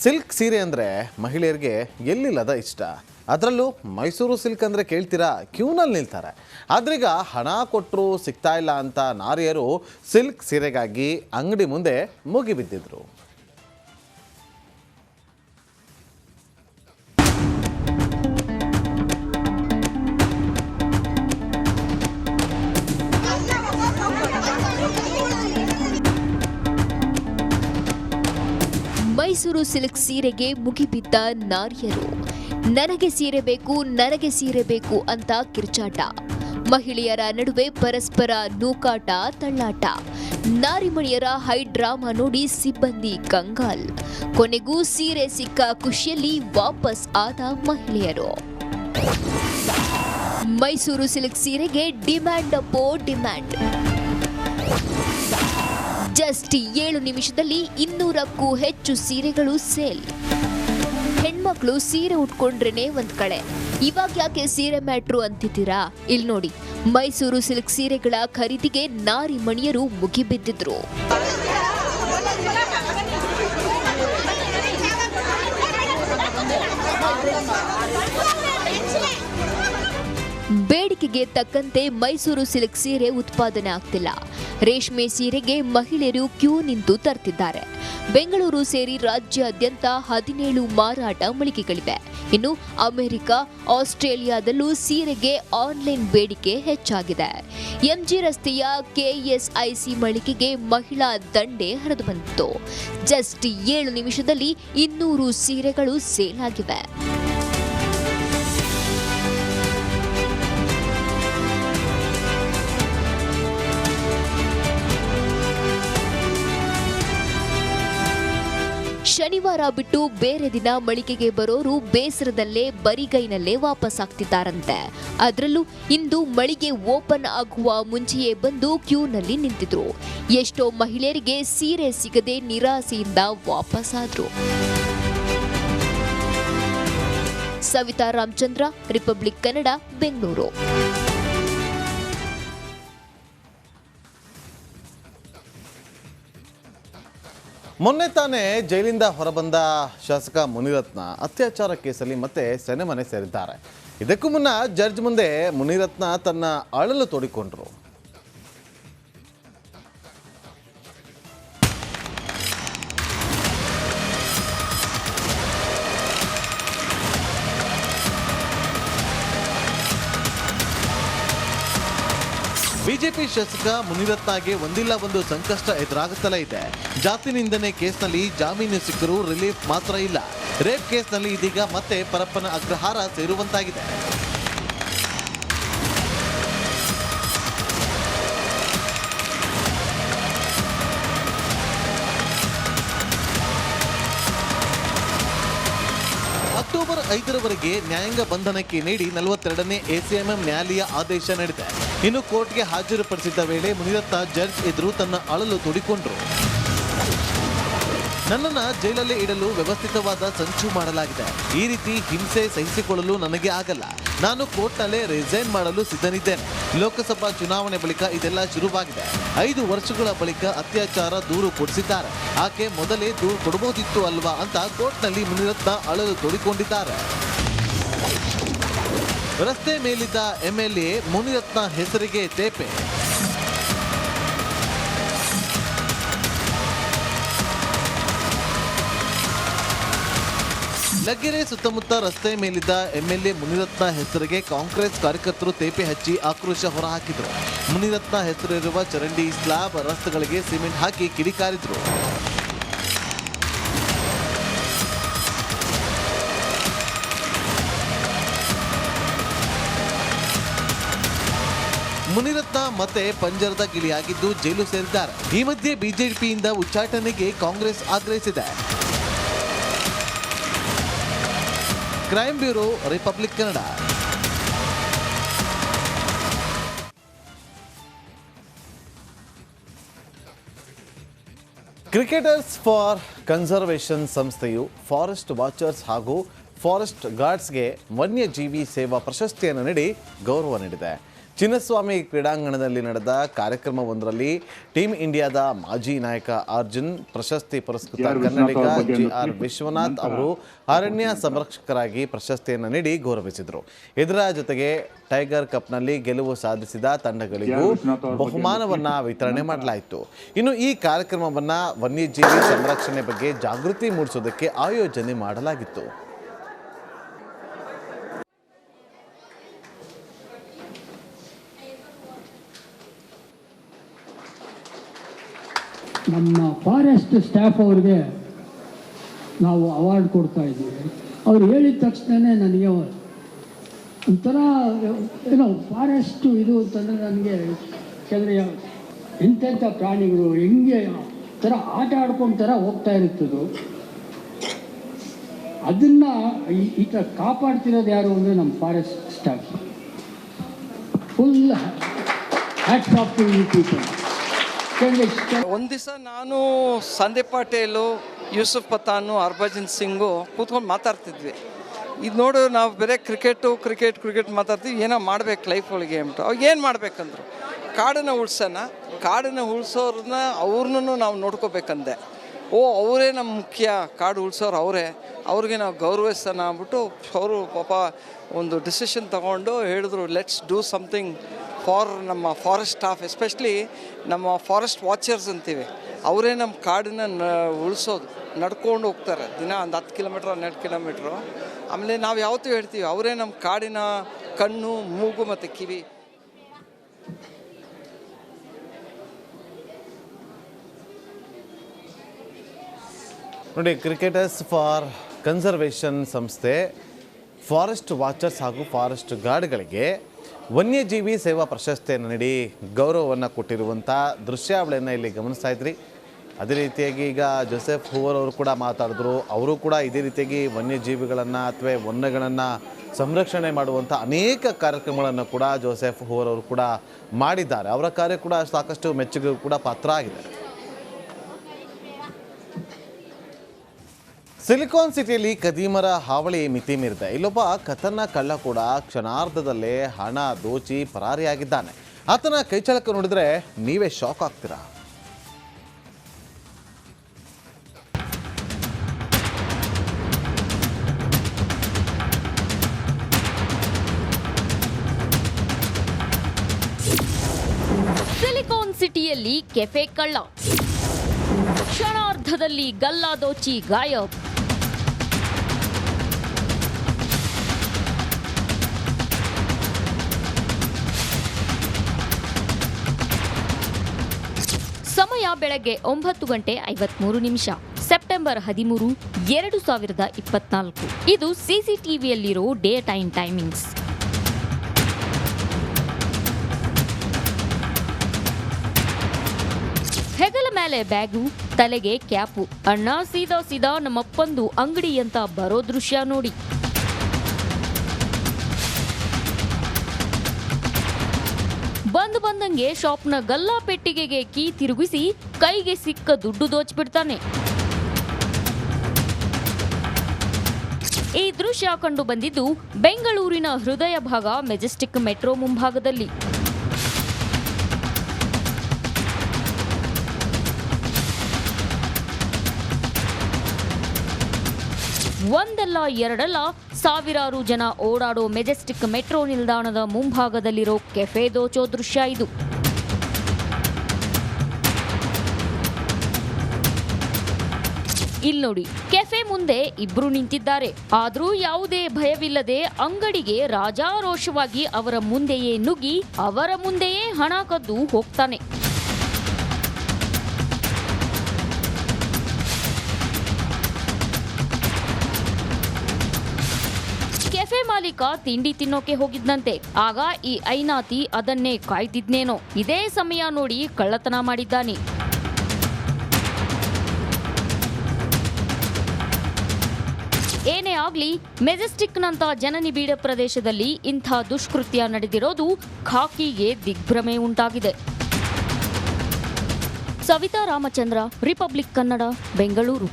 Silk ಸೀರೆ ಅಂದರೆ ಮಹಿಳೆಯರಿಗೆ ಎಲ್ಲಿಲ್ಲದ ಇಷ್ಟ. ಅದರಲ್ಲೂ ಮೈಸೂರು ಸಿಲ್ಕ್ ಅಂದರೆ ಕೇಳ್ತೀರಾ, ಕ್ಯೂನಲ್ಲಿ ನಿಲ್ತಾರೆ. ಆದ್ರೀಗ ಹಣ ಕೊಟ್ಟರು ಸಿಗ್ತಾ ಇಲ್ಲ ಅಂತ ನಾರಿಯರು ಸಿಲ್ಕ್ ಸೀರೆಗಾಗಿ ಅಂಗಡಿ ಮುಂದೆ ಮುಗಿಬಿದ್ದಿದ್ರು. ಮೈಸೂರು ಸಿಲ್ಕ್ ಸೀರೆಗೆ ಮುಗಿಬಿದ್ದ ನಾರಿಯರು ನನಗೆ ಸೀರೆ ಬೇಕು ಅಂತ ಕಿರ್ಚಾಟ. ಮಹಿಳೆಯರ ನಡುವೆ ಪರಸ್ಪರ ನೂಕಾಟ ತಳ್ಳಾಟ. ನಾರಿಮಣಿಯರ ಹೈ ಡ್ರಾಮಾ ನೋಡಿ ಸಿಬ್ಬಂದಿ ಕಂಗಾಲ್. ಕೊನೆಗೂ ಸೀರೆ ಸಿಕ್ಕ ಖುಷಿಯಲ್ಲಿ ವಾಪಸ್ ಆದ ಮಹಿಳೆಯರು. ಮೈಸೂರು ಸಿಲ್ಕ್ ಸೀರೆಗೆ ಡಿಮ್ಯಾಂಡ್ ಅಪ್ಪೋ ಡಿಮ್ಯಾಂಡ್. ಜಸ್ಟ್ 7 ನಿಮಿಷದಲ್ಲಿ 200ಕ್ಕೂ ಹೆಚ್ಚು ಸೀರೆಗಳು ಸೇಲ್. ಹೆಣ್ಮಕ್ಳು ಸೀರೆ ಉಟ್ಕೊಂಡ್ರೇನೆ ಒಂದ್ ಕಡೆ, ಇವಾಗ ಯಾಕೆ ಸೀರೆ ಮ್ಯಾಟ್ರು ಅಂತಿದ್ದೀರಾ? ಇಲ್ಲಿ ನೋಡಿ, ಮೈಸೂರು ಸಿಲ್ಕ್ ಸೀರೆಗಳ ಖರೀದಿಗೆ ನಾರಿ ಮಣಿಯರು ಮುಗಿಬಿದ್ದಿದ್ರು. ಬೇಡಿಕೆಗೆ ತಕ್ಕಂತೆ ಮೈಸೂರು ಸಿಲ್ಕ್ ಸೀರೆ ಉತ್ಪಾದನೆ ಆಗ್ತಿಲ್ಲ. ರೇಷ್ಮೆ ಸೀರೆಗೆ ಮಹಿಳೆಯರು ಕ್ಯೂ ನಿಂತು ತರ್ತಿದ್ದಾರೆ. ಬೆಂಗಳೂರು ಸೇರಿ ರಾಜ್ಯಾದ್ಯಂತ 17 ಮಾರಾಟ ಮಳಿಗೆಗಳಿವೆ. ಇನ್ನು ಅಮೆರಿಕ, ಆಸ್ಟ್ರೇಲಿಯಾದಲ್ಲೂ ಸೀರೆಗೆ ಆನ್ಲೈನ್ ಬೇಡಿಕೆ ಹೆಚ್ಚಾಗಿದೆ. ಎಂಜಿ ರಸ್ತೆಯ ಕೆಎಸ್ಐಸಿ ಮಳಿಗೆಗೆ ಮಹಿಳಾ ದಂಡೆ ಹರಿದು ಬಂದಿತ್ತು. ಜಸ್ಟ್ 7 ನಿಮಿಷದಲ್ಲಿ 200 ಸೀರೆಗಳು ಸೇಲ್ ಆಗಿವೆ. ಶನಿವಾರ ಬಿಟ್ಟು ಬೇರೆ ದಿನ ಮಳಿಗೆಗೆ ಬರೋರು ಬೇಸರದಲ್ಲೇ ಬರಿಗೈನಲ್ಲೇ ವಾಪಸ್ ಆಗ್ತಿದ್ದಾರಂತೆ. ಅದರಲ್ಲೂ ಇಂದು ಮಳಿಗೆ ಓಪನ್ ಆಗುವ ಮುಂಚೆಯೇ ಬಂದು ಕ್ಯೂನಲ್ಲಿ ನಿಂತಿದ್ರು. ಎಷ್ಟೋ ಮಹಿಳೆಯರಿಗೆ ಸೀರೆ ಸಿಗದೆ ನಿರಾಸೆಯಿಂದ ವಾಪಸ್ ಆದ್ರು. ಸವಿತಾ ರಾಮಚಂದ್ರ, ರಿಪಬ್ಲಿಕ್ ಕನ್ನಡ, ಬೆಂಗಳೂರು. ಮೊನ್ನೆ ತಾನೇ ಜೈಲಿಂದ ಹೊರಬಂದ ಶಾಸಕ ಮುನಿರತ್ನ ಅತ್ಯಾಚಾರ ಕೇಸಲ್ಲಿ ಮತ್ತೆ ಸೆರೆಮನೆ ಸೇರಿದ್ದಾರೆ. ಇದಕ್ಕೂ ಮುನ್ನ ಜಡ್ಜ್ ಮುಂದೆ ಮುನಿರತ್ನ ತನ್ನ ಅಳಲು ತೋಡಿಕೊಂಡ್ರು. ಬಿಜೆಪಿ ಶಾಸಕ ಮುನಿರತ್ನಗೆ ಒಂದಿಲ್ಲ ಒಂದು ಸಂಕಷ್ಟ ಎದುರಾಗುತ್ತಲೇ ಇದೆ. ಜಾತಿ ನಿಂದನೆ ಕೇಸ್ನಲ್ಲಿ ಜಾಮೀನು ಸಿಕ್ಕರೂ ರಿಲೀಫ್ ಮಾತ್ರ ಇಲ್ಲ. ರೇಪ್ ಕೇಸ್ನಲ್ಲಿ ಇದೀಗ ಮತ್ತೆ ಪರಪ್ಪನ ಅಗ್ರಹಾರ ಸೇರುವಂತಾಗಿದೆ. ಅಕ್ಟೋಬರ್ 5ರವರೆಗೆ ನ್ಯಾಯಾಂಗ ಬಂಧನಕ್ಕೆ ನೀಡಿ 42ನೇ ಎಸಿಎಂಎಂ ನ್ಯಾಯಾಲಯ ಆದೇಶ ನೀಡಿದೆ. ಇನ್ನು ಕೋರ್ಟ್ಗೆ ಹಾಜರುಪಡಿಸಿದ್ದ ವೇಳೆ ಮುನಿರತ್ನ ಜಡ್ಜ್ ಎದುರು ತನ್ನ ಅಳಲು ತೋಡಿಕೊಂಡ್ರು. ನನ್ನನ್ನು ಜೈಲಲ್ಲೇ ಇಡಲು ವ್ಯವಸ್ಥಿತವಾದ ಸಂಚು ಮಾಡಲಾಗಿದೆ. ಈ ರೀತಿ ಹಿಂಸೆ ಸಹಿಸಿಕೊಳ್ಳಲು ನನಗೆ ಆಗಲ್ಲ. ನಾನು ಕೋರ್ಟ್ನಲ್ಲೇ ರಿಸೈನ್ ಮಾಡಲು ಸಿದ್ಧನಿದ್ದೇನೆ. ಲೋಕಸಭಾ ಚುನಾವಣೆ ಬಳಿಕ ಇದೆಲ್ಲ ಶುರುವಾಗಿದೆ. 5 ವರ್ಷಗಳ ಬಳಿಕ ಅತ್ಯಾಚಾರ ದೂರು ಕೊಡಿಸಿದ್ದಾರೆ. ಆಕೆ ಮೊದಲೇ ದೂರು ಕೊಡಬಹುದಿತ್ತು ಅಲ್ವಾ ಅಂತ ಕೋರ್ಟ್ನಲ್ಲಿ ಮುನಿರತ್ನ ಅಳಲು ತೋಡಿಕೊಂಡಿದ್ದಾರೆ. ರಸ್ತೆ ಮೇಲಿದ್ದ ಎಂಎಲ್ಎ ಮುನಿರತ್ನ ಹೆಸರಿಗೆ ತೇಪೆ. ಲಗ್ಗೆರೆ ಸುತ್ತಮುತ್ತ ರಸ್ತೆ ಮೇಲಿದ್ದ ಎಂಎಲ್ಎ ಮುನಿರತ್ನ ಹೆಸರಿಗೆ ಕಾಂಗ್ರೆಸ್ ಕಾರ್ಯಕರ್ತರು ತೇಪೆ ಹಚ್ಚಿ ಆಕ್ರೋಶ ಹೊರಹಾಕಿದ್ರು. ಮುನಿರತ್ನ ಹೆಸರಿರುವ ಚರಂಡಿ, ಸ್ಲಾಬ್, ರಸ್ತೆಗಳಿಗೆ ಸಿಮೆಂಟ್ ಹಾಕಿ ಕಿಡಿಕಾರಿದ್ರು. ಮುನಿರತ್ನ ಮತ್ತೆ ಪಂಜರದ ಗಿಳಿಯಾಗಿದ್ದು ಜೈಲು ಸೇರಿದ್ದಾರೆ. ಈ ಮಧ್ಯೆ ಬಿಜೆಪಿಯಿಂದ ಉಚ್ಚಾಟನೆಗೆ ಕಾಂಗ್ರೆಸ್ ಆಗ್ರಹಿಸಿದೆ. Crime bureau, republic Kannada. Cricketers for conservation ಸಂಸ್ಥೆಯು ಫಾರೆಸ್ಟ್ ವಾಚರ್ಸ್ ಹಾಗೂ ಫಾರೆಸ್ಟ್ ಗಾರ್ಡ್ಸ್ಗೆ ವನ್ಯಜೀವಿ ಸೇವಾ ಪ್ರಶಸ್ತಿಯನ್ನು ನೀಡಿ ಗೌರವ ನೀಡಿದೆ. ಚಿನ್ನಸ್ವಾಮಿ ಕ್ರೀಡಾಂಗಣದಲ್ಲಿ ನಡೆದ ಕಾರ್ಯಕ್ರಮವೊಂದರಲ್ಲಿ ಟೀಮ್ ಇಂಡಿಯಾದ ಮಾಜಿ ನಾಯಕ ಅರ್ಜುನ್, ಪ್ರಶಸ್ತಿ ಪುರಸ್ಕೃತ ಕನ್ನಡಿಗ GR ವಿಶ್ವನಾಥ್ ಅವರು ಅರಣ್ಯ ಸಂರಕ್ಷಕರಾಗಿ ಪ್ರಶಸ್ತಿಯನ್ನು ನೀಡಿ ಗೌರವಿಸಿದರು. ಇದರ ಜೊತೆಗೆ ಟೈಗರ್ ಕಪ್ನಲ್ಲಿ ಗೆಲುವು ಸಾಧಿಸಿದ ತಂಡಗಳಿಗೂ ಬಹುಮಾನವನ್ನ ವಿತರಣೆ ಮಾಡಲಾಯಿತು. ಇನ್ನು ಈ ಕಾರ್ಯಕ್ರಮವನ್ನ ವನ್ಯಜೀವಿ ಸಂರಕ್ಷಣೆ ಬಗ್ಗೆ ಜಾಗೃತಿ ಮೂಡಿಸೋದಕ್ಕೆ ಆಯೋಜನೆ ಮಾಡಲಾಗಿತ್ತು. ನಮ್ಮ ಫಾರೆಸ್ಟ್ ಸ್ಟಾಫ್ ಅವ್ರಿಗೆ ನಾವು ಅವಾರ್ಡ್ ಕೊಡ್ತಾ ಇದ್ದೀವಿ. ಅವ್ರು ಹೇಳಿದ ತಕ್ಷಣವೇ ನನಗೆ ಒಂಥರ ಏನೋ ಫಾರೆಸ್ಟು ಇದು ಅಂತಂದರೆ ನನಗೆ ಯಾಕೆಂದರೆ ಎಂತೆಂಥ ಪ್ರಾಣಿಗಳು ಹೆಂಗೆ ಥರ ಆಟ ಆಡ್ಕೊಂಡು ಥರ ಹೋಗ್ತಾ ಇರುತ್ತದು. ಅದನ್ನು ಈ ಥರ ಕಾಪಾಡ್ತಿರೋದು ಯಾರು ಅಂದರೆ ನಮ್ಮ forest staff. Full hats off to you people. ಒಂದು ದಿವಸ ನಾನು ಸಂದೀಪ್ ಪಾಟೇಲು, ಯೂಸುಫ್ ಪತಾನು, ಹರ್ಭಜನ್ ಸಿಂಗು ಕೂತ್ಕೊಂಡು ಮಾತಾಡ್ತಿದ್ವಿ. ಇದು ನೋಡು, ನಾವು ಬೇರೆ ಕ್ರಿಕೆಟ್ ಮಾತಾಡ್ತೀವಿ, ಏನೋ ಮಾಡ್ಬೇಕು ಲೈಫ್ ಒಳಗೆ ಅಂದ್ಬಿಟ್ಟು. ಅವಾಗ ಏನು ಮಾಡ್ಬೇಕಂದ್ರು, ಕಾಡನ್ನು ಉಳಿಸೋರನ್ನ ಅವ್ರನ್ನೂ ನಾವು ನೋಡ್ಕೋಬೇಕಂದೆ. ಅವರೇ ನಮ್ಮ ಮುಖ್ಯ, ಕಾಡು ಉಳಿಸೋರು ಅವ್ರಿಗೆ ನಾವು ಗೌರವಿಸೋಣ ಅಂದ್ಬಿಟ್ಟು ಅವರು ಪಾಪ ಒಂದು ಡಿಸಿಷನ್ ತಗೊಂಡು ಹೇಳಿದ್ರು, ಲೆಟ್ಸ್ ಡೂ ಸಮಥಿಂಗ್ ಫಾರ್ ನಮ್ಮ ಫಾರೆಸ್ಟ್ ಸ್ಟಾಫ್, ಎಸ್ಪೆಷಲಿ ನಮ್ಮ ಫಾರೆಸ್ಟ್ ವಾಚರ್ಸ್ ಅಂತೀವಿ. ಅವರೇ ನಮ್ಮ ಕಾಡನ್ನು ಉಳಿಸೋದು, ನಡ್ಕೊಂಡು ಹೋಗ್ತಾರೆ ದಿನ ಒಂದು 10 ಕಿಲೋಮೀಟ್ರ್ 12 ಕಿಲೋಮೀಟ್ರು. ಆಮೇಲೆ ನಾವು ಯಾವತ್ತೂ ಹೇಳ್ತೀವಿ, ಅವರೇ ನಮ್ಮ ಕಾಡಿನ ಕಣ್ಣು, ಮೂಗು ಮತ್ತು ಕಿವಿ. ನೋಡಿ, ಕ್ರಿಕೆಟರ್ಸ್ ಫಾರ್ ಕನ್ಸರ್ವೇಷನ್ ಸಂಸ್ಥೆ ಫಾರೆಸ್ಟ್ ವಾಚರ್ಸ್ ಹಾಗೂ ಫಾರೆಸ್ಟ್ ಗಾರ್ಡ್ಗಳಿಗೆ ವನ್ಯಜೀವಿ ಸೇವಾ ಪ್ರಶಸ್ತಿಯನ್ನು ನೀಡಿ ಗೌರವವನ್ನು ಕೊಟ್ಟಿರುವಂಥ ದೃಶ್ಯಾವಳಿಯನ್ನು ಇಲ್ಲಿ ಗಮನಿಸ್ತಾ ಇದ್ರಿ. ಅದೇ ರೀತಿಯಾಗಿ ಈಗ ಜೋಸೆಫ್ ಹೂವರ್ ಅವರು ಕೂಡ ಮಾತಾಡಿದ್ರು. ಅವರು ಕೂಡ ಇದೇ ರೀತಿಯಾಗಿ ವನ್ಯಜೀವಿಗಳನ್ನು ಅಥವಾ ವನ್ಯಗಳನ್ನು ಸಂರಕ್ಷಣೆ ಮಾಡುವಂಥ ಅನೇಕ ಕಾರ್ಯಕ್ರಮಗಳನ್ನು ಕೂಡ ಜೋಸೆಫ್ ಹೂವರ್ ಅವರು ಕೂಡ ಮಾಡಿದ್ದಾರೆ. ಅವರ ಕಾರ್ಯ ಕೂಡ ಸಾಕಷ್ಟು ಮೆಚ್ಚುಗೆ ಕೂಡ ಪಾತ್ರ ಆಗಿದೆ. ಸಿಲಿಕಾನ್ ಸಿಟಿಯಲ್ಲಿ ಕದೀಮರ ಹಾವಳಿ ಮಿತಿ ಮೀರಿದೆ. ಇಲ್ಲೊಬ್ಬ ಖತರ್ನ ಕಳ್ಳ ಕೂಡ ಕ್ಷಣಾರ್ಧದಲ್ಲೇ ಹಣ ದೋಚಿ ಪರಾರಿಯಾಗಿದ್ದಾನೆ. ಆತನ ಕೈಚಳಕ ನೋಡಿದ್ರೆ ನೀವೇ ಶಾಕ್ ಆಗ್ತೀರಾ. ಸಿಲಿಕಾನ್ ಸಿಟಿಯಲ್ಲಿ ಕೆಫೆ ಕಳ್ಳ ಕ್ಷಣಾರ್ಧದಲ್ಲಿ ಗಲ್ಲ ದೋಚಿ ಗಾಯಬ್. ಸಮಯ ಬೆಳಗ್ಗೆ 9:53, ಸೆಪ್ಟೆಂಬರ್ 13, 2024. ಇದು ಸಿಸಿಟಿವಿಯಲ್ಲಿರೋ ಡೇ ಟೈಮಿಂಗ್ಸ್. ಹೆಗಲ ಮೇಲೆ ಬ್ಯಾಗು, ತಲೆಗೆ ಕ್ಯಾಪು. ಅಣ್ಣ ಸೀದಾ ನಮ್ಮಪ್ಪಂದು ಅಂಗಡಿ ಅಂತ ಬರೋ ದೃಶ್ಯ ನೋಡಿ. ಬಂದಂಗೆ ಶಾಪ್ನ ಗಲ್ಲಾ ಪೆಟ್ಟಿಗೆಗೆ ಕೀ ತಿರುಗಿಸಿ ಕೈಗೆ ಸಿಕ್ಕ ದುಡ್ಡು ದೋಚ್ಬಿಡ್ತಾನೆ. ಈ ದೃಶ್ಯ ಕಂಡು ಬಂದಿದ್ದು ಬೆಂಗಳೂರಿನ ಹೃದಯ ಭಾಗ ಮೆಜೆಸ್ಟಿಕ್ ಮೆಟ್ರೋ ಮುಂಭಾಗದಲ್ಲಿ. ಒಂದಲ್ಲ ಎರಡಲ್ಲ ಸಾವಿರಾರು ಜನ ಓಡಾಡೋ ಮೆಜೆಸ್ಟಿಕ್ ಮೆಟ್ರೋ ನಿಲ್ದಾಣದ ಮುಂಭಾಗದಲ್ಲಿರೋ ಕೆಫೆ ದೋಚೋ ದೃಶ್ಯ ಇದು. ಇಲ್ಲಿ ನೋಡಿ, ಕೆಫೆ ಮುಂದೆ ಇಬ್ರು ನಿಂತಿದ್ದಾರೆ. ಆದ್ರೂ ಯಾವುದೇ ಭಯವಿಲ್ಲದೆ ಅಂಗಡಿಗೆ ರಾಜಾರೋಷವಾಗಿ ಅವರ ಮುಂದೆಯೇ ನುಗ್ಗಿ ಅವರ ಮುಂದೆಯೇ ಹಣ ಕದ್ದು ಹೋಗ್ತಾನೆ. ಕೆಫೆ ಮಾಲೀಕ ತಿಂಡಿ ತಿನ್ನೋಕೆ ಹೋಗಿದ್ದಂತೆ. ಆಗ ಈ ಐನಾತಿ ಅದನ್ನೇ ಕಾಯ್ದಿದ್ನೇನೋ. ಇದೇ ಸಮಯ ನೋಡಿ ಕಳ್ಳತನ ಮಾಡಿದ್ದಾನೆ. ಏನೇ ಆಗ್ಲಿ, ಮೆಜೆಸ್ಟಿಕ್ನಂತ ಜನನಿಬಿಡ ಪ್ರದೇಶದಲ್ಲಿ ಇಂಥ ದುಷ್ಕೃತ್ಯ ನಡೆದಿರೋದು ಖಾಕಿಗೆ ದಿಗ್ಭ್ರಮೆ ಉಂಟಾಗಿದೆ. ಸವಿತಾ ರಾಮಚಂದ್ರ, ರಿಪಬ್ಲಿಕ್ ಕನ್ನಡ, ಬೆಂಗಳೂರು.